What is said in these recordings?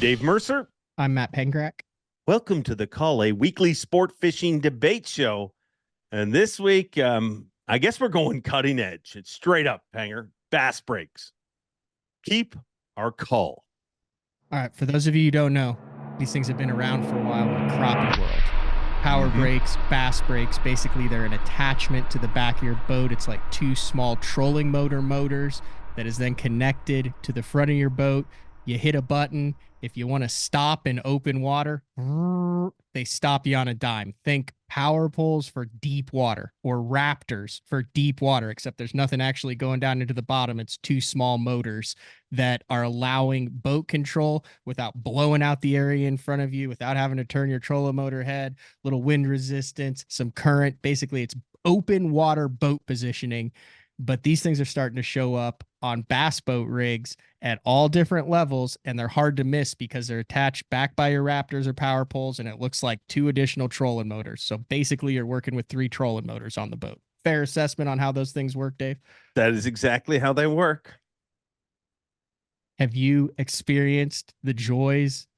Dave Mercer. I'm Matt Pangrac. Welcome to the Call, a weekly sport fishing debate show. And this week, I guess we're going cutting edge. It's straight up, Panger. Bass brakes. Keep our call. All right, for those of you who don't know, these things have been around for a while in the crappie world. Power brakes, bass brakes, basically they're an attachment to the back of your boat. It's like two small trolling motors that is then connected to the front of your boat. You hit a button. If you want to stop in open water, they stop you on a dime. Think power poles for deep water or Raptors for deep water, except there's nothing actually going down into the bottom. It's two small motors that are allowing boat control without blowing out the area in front of you, without having to turn your trolling motor head, little wind resistance, some current. Basically, it's open water boat positioning. But these things are starting to show up on bass boat rigs at all different levels, and they're hard to miss because they're attached back by your Raptors or power poles, and it looks like two additional trolling motors. So basically, you're working with three trolling motors on the boat. Fair assessment on how those things work, Dave? That is exactly how they work. Have you experienced the joys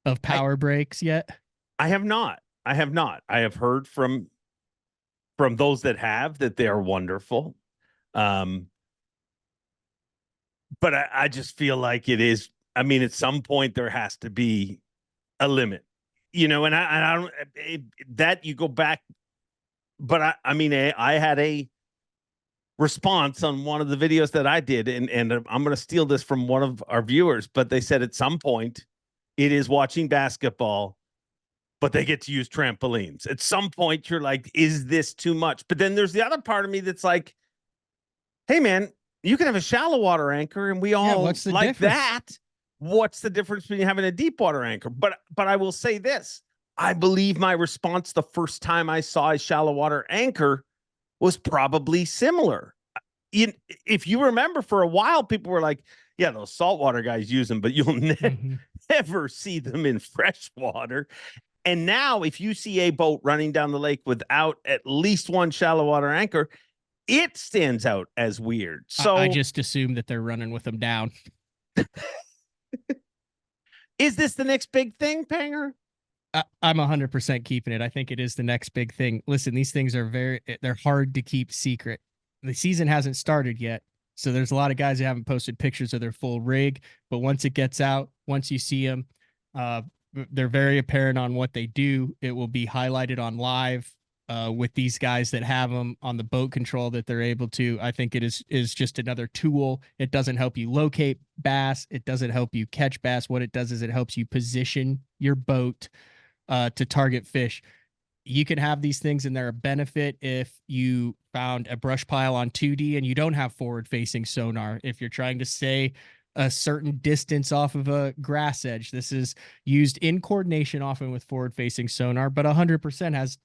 of power brakes yet? I have not. I have heard from those that have that they are wonderful. But I just feel like it is. I mean, at some point there has to be a limit, and I don't that you go back. But I mean, I had a response on one of the videos that I did, and I'm going to steal this from one of our viewers, but they said at some point it is watching basketball, but they get to use trampolines. At some point, you're like, is this too much? But then there's the other part of me that's like, hey, man, you can have a shallow water anchor, and we all like difference? That. What's the difference between having a deep water anchor? But I will say this. I believe my response the first time I saw a shallow water anchor was probably similar. If you remember, for a while, people were like, yeah, those saltwater guys use them, but you'll never see them in fresh water. And now if you see a boat running down the lake without at least one shallow water anchor, it stands out as weird. So I just assume that they're running with them down. Is this the next big thing, Panger? I'm 100% keeping it. I think it is the next big thing. Listen, these things are they're hard to keep secret. The season hasn't started yet. So there's a lot of guys who haven't posted pictures of their full rig, but once it gets out, once you see them, they're very apparent on what they do. It will be highlighted on live with these guys that have them on the boat control that they're able to. I think it is just another tool. It doesn't help you locate bass. It doesn't help you catch bass. What it does is it helps you position your boat to target fish. You can have these things and they're a benefit if you found a brush pile on 2D and you don't have forward-facing sonar. If you're trying to stay a certain distance off of a grass edge, this is used in coordination often with forward-facing sonar, but 100% has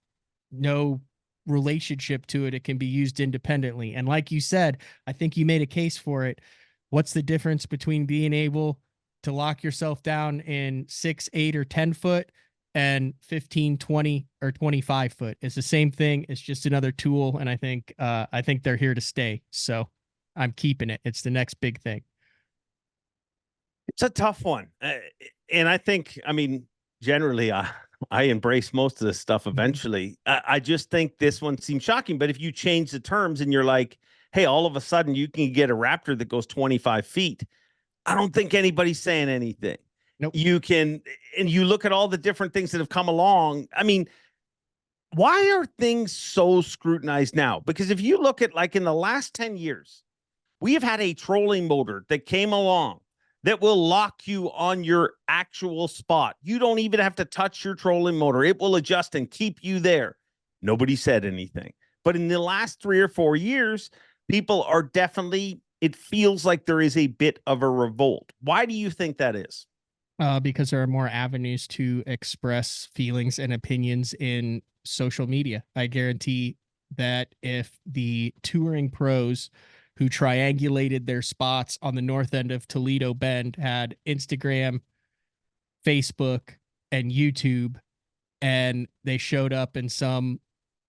no relationship to it. It can be used independently. And like you said, I think you made a case for it. What's the difference between being able to lock yourself down in 6, 8, or 10 foot and 15, 20, or 25 foot? It's the same thing. It's just another tool. And I think they're here to stay. So I'm keeping it. It's the next big thing. It's a tough one. And I think, I mean, generally I embrace most of this stuff eventually. I just think this one seems shocking. But if you change the terms and you're like, hey, all of a sudden you can get a Raptor that goes 25 feet, I don't think anybody's saying anything. Nope. You can, and you look at all the different things that have come along. I mean, why are things so scrutinized now? Because if you look at, like, in the last 10 years, we have had a trolling motor that came along that will lock you on your actual spot. You don't even have to touch your trolling motor. It will adjust and keep you there. Nobody said anything. But in the last 3 or 4 years, people are definitely, it feels like there is a bit of a revolt. Why do you think that is? Because there are more avenues to express feelings and opinions in social media. I guarantee that if the touring pros who triangulated their spots on the north end of Toledo Bend had Instagram, Facebook, and YouTube, and they showed up in some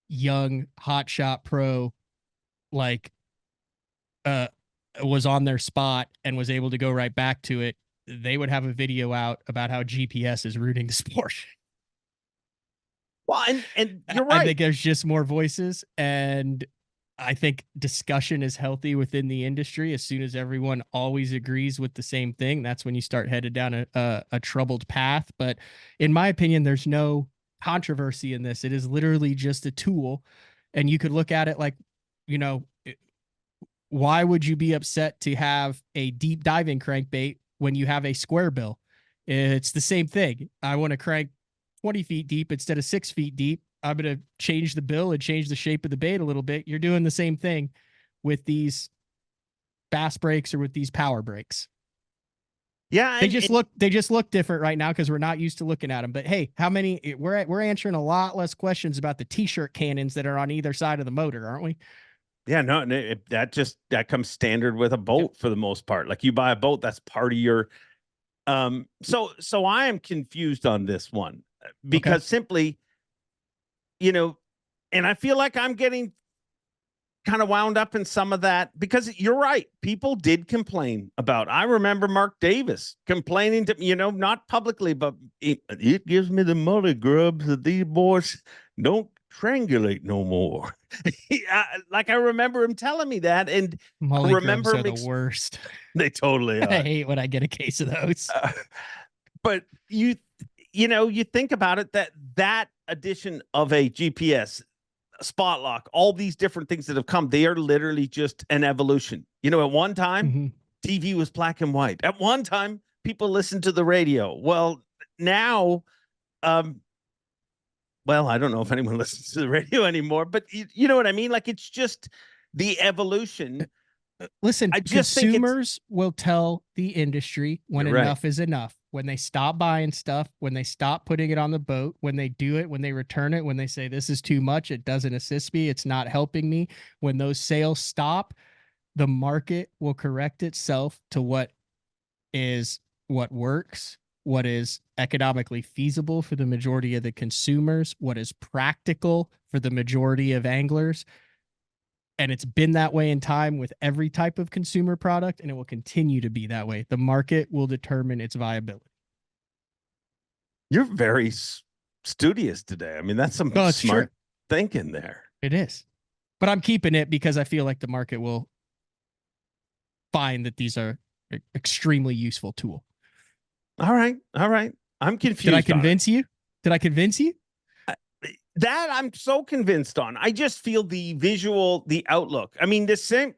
young hotshot pro, like, was on their spot and was able to go right back to it, they would have a video out about how GPS is ruining the sport. Well, and you're I right. think there's just more voices, and I think discussion is healthy within the industry. As soon as everyone always agrees with the same thing, that's when you start headed down a troubled path. But in my opinion, there's no controversy in this. It is literally just a tool, and you could look at it like, you know, why would you be upset to have a deep diving crankbait when you have a square bill? It's the same thing. I want to crank 20 feet deep instead of 6 feet deep. I'm going to change the bill and change the shape of the bait a little bit. You're doing the same thing with these bass brakes or with these power brakes. Yeah, they just look different right now because we're not used to looking at them. But hey, how many? We're answering a lot less questions about the t-shirt cannons that are on either side of the motor, aren't we? Yeah, no, that comes standard with a boat for the most part. Like you buy a boat, that's part of your. So I am confused on this one because simply, and I feel like I'm getting kind of wound up in some of that because you're right. People did complain about. I remember Mark Davis complaining to not publicly, but it gives me the mully grubs that these boys don't triangulate no more. Like I remember him telling me that, and mully I remember grubs are the worst. They totally are. I hate when I get a case of those. But you think about it, that addition of a GPS, spot lock, all these different things that have come, they are literally just an evolution. At one time, TV was black and white. At one time, people listened to the radio. Well, now, well, I don't know if anyone listens to the radio anymore, but you know what I mean? Like, it's just the evolution. Listen, consumers will tell the industry when enough is enough. When they stop buying stuff, when they stop putting it on the boat, when they do it, when they return it, when they say this is too much, it doesn't assist me, it's not helping me. When those sales stop, the market will correct itself to what works, what is economically feasible for the majority of the consumers, what is practical for the majority of anglers. And it's been that way in time with every type of consumer product, and it will continue to be that way. The market will determine its viability. You're very studious today. I mean, that's some smart thinking there. It is. But I'm keeping it because I feel like the market will find that these are an extremely useful tool. All right. I'm confused. Did I convince you? That I'm so convinced on. I just feel the visual, the outlook. I mean,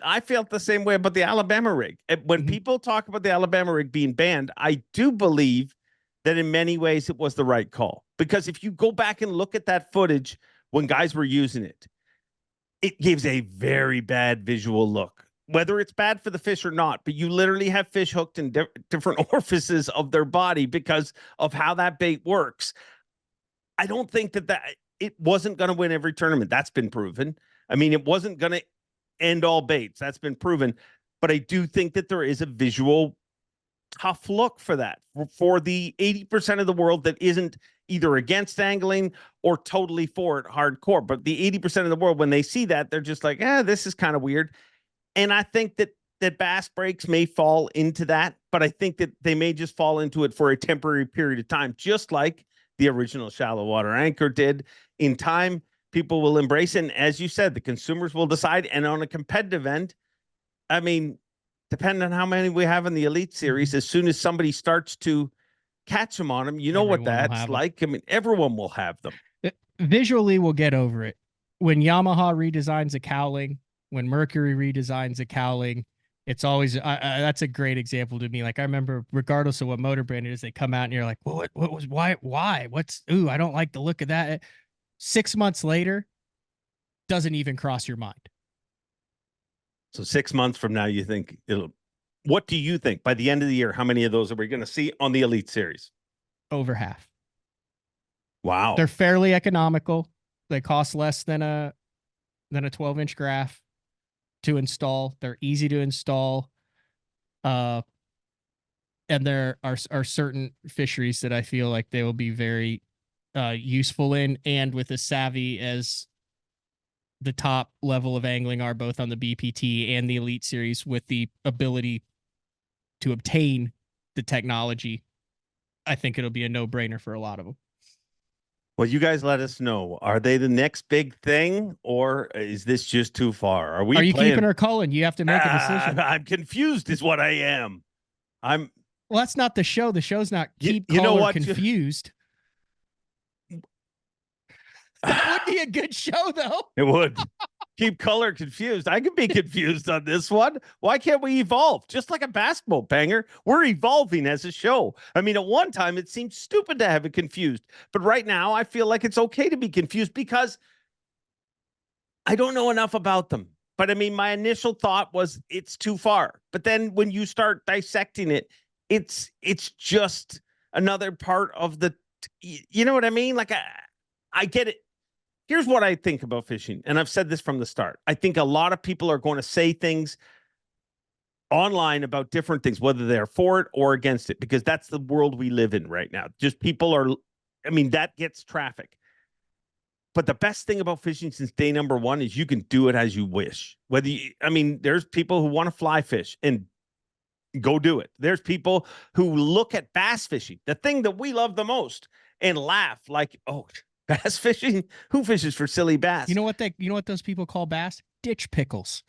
I felt the same way about the Alabama rig. When people talk about the Alabama rig being banned, I do believe that in many ways it was the right call. Because if you go back and look at that footage when guys were using it, it gives a very bad visual look. Whether it's bad for the fish or not, but you literally have fish hooked in different orifices of their body because of how that bait works. I don't think that it wasn't going to win every tournament. That's been proven. I mean, it wasn't going to end all baits. That's been proven. But I do think that there is a visual tough look for that, for the 80% of the world that isn't either against angling or totally for it hardcore. But the 80% of the world, when they see that, they're just like, this is kind of weird. And I think that bass breaks may fall into that, but I think that they may just fall into it for a temporary period of time, just like the original shallow water anchor did. In time, people will embrace it. And as you said, the consumers will decide. And on a competitive end, I mean, depending on how many we have in the Elite Series, as soon as somebody starts to catch them on them, everyone what that's like. I mean, everyone will have them. Visually, we'll get over it. When Yamaha redesigns a cowling, when Mercury redesigns a cowling, it's always that's a great example to me. Like I remember, regardless of what motor brand it is, they come out and you're like, well, what was why? I don't like the look of that. 6 months later, doesn't even cross your mind. So 6 months from now, you think what do you think by the end of the year? How many of those are we going to see on the Elite Series? Over half. Wow. They're fairly economical. They cost less than a 12-inch graph to install. They're easy to install. And there are certain fisheries that I feel like they will be very useful in, and with as savvy as the top level of angling are, both on the BPT and the Elite Series, with the ability to obtain the technology, I think it'll be a no-brainer for a lot of them. Well, you guys let us know. Are they the next big thing, or is this just too far? Are we? Are you playing... keeping or culling? You have to make a decision. I'm confused, is what I am. Well, that's not the show. The show's not keep, you know call, or what? confused. That would be a good show, though. It would. Keep color confused. I could be confused on this one. Why can't we evolve? Just like a basketball banger, we're evolving as a show. I mean, at one time, it seemed stupid to have it confused. But right now, I feel like it's okay to be confused because I don't know enough about them. But I mean, my initial thought was it's too far. But then when you start dissecting it, it's just another part of the, you know what I mean? Like, I get it. Here's what I think about fishing, and I've said this from the start. I think a lot of people are going to say things online about different things, whether they're for it or against it, because that's the world we live in right now. Just people are, I mean, that gets traffic. But the best thing about fishing since day number one is you can do it as you wish. Whether you, I mean, there's people who want to fly fish and go do it. There's people who look at bass fishing, the thing that we love the most, and laugh like, oh, bass fishing? Who fishes for silly bass? You know what those people call bass? Ditch pickles.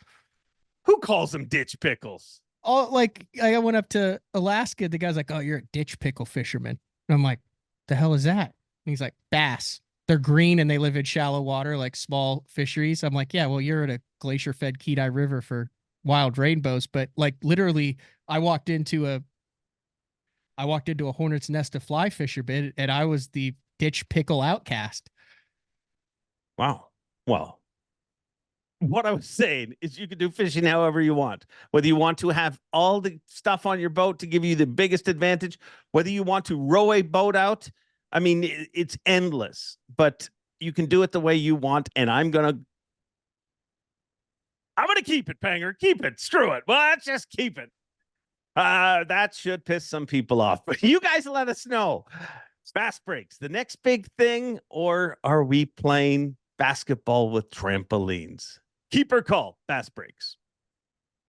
Who calls them ditch pickles? Oh, like I went up to Alaska. The guy's like, "Oh, you're a ditch pickle fisherman." And I'm like, "The hell is that?" And he's like, "Bass. They're green and they live in shallow water, like small fisheries." I'm like, "Yeah, well, you're at a glacier-fed Kenai River for wild rainbows." But like literally, I walked into a hornet's nest of fly fishermen, and I was the ditch pickle outcast. Wow. Well, what I was saying is you can do fishing however you want, whether you want to have all the stuff on your boat to give you the biggest advantage, whether you want to row a boat out. I mean, it's endless, but you can do it the way you want. And I'm going to keep it, Panger. Keep it. Screw it. Well, let's just keep it. That should piss some people off, but you guys let us know. Bass breaks, the next big thing, or are we playing basketball with trampolines? Keep or call, bass breaks.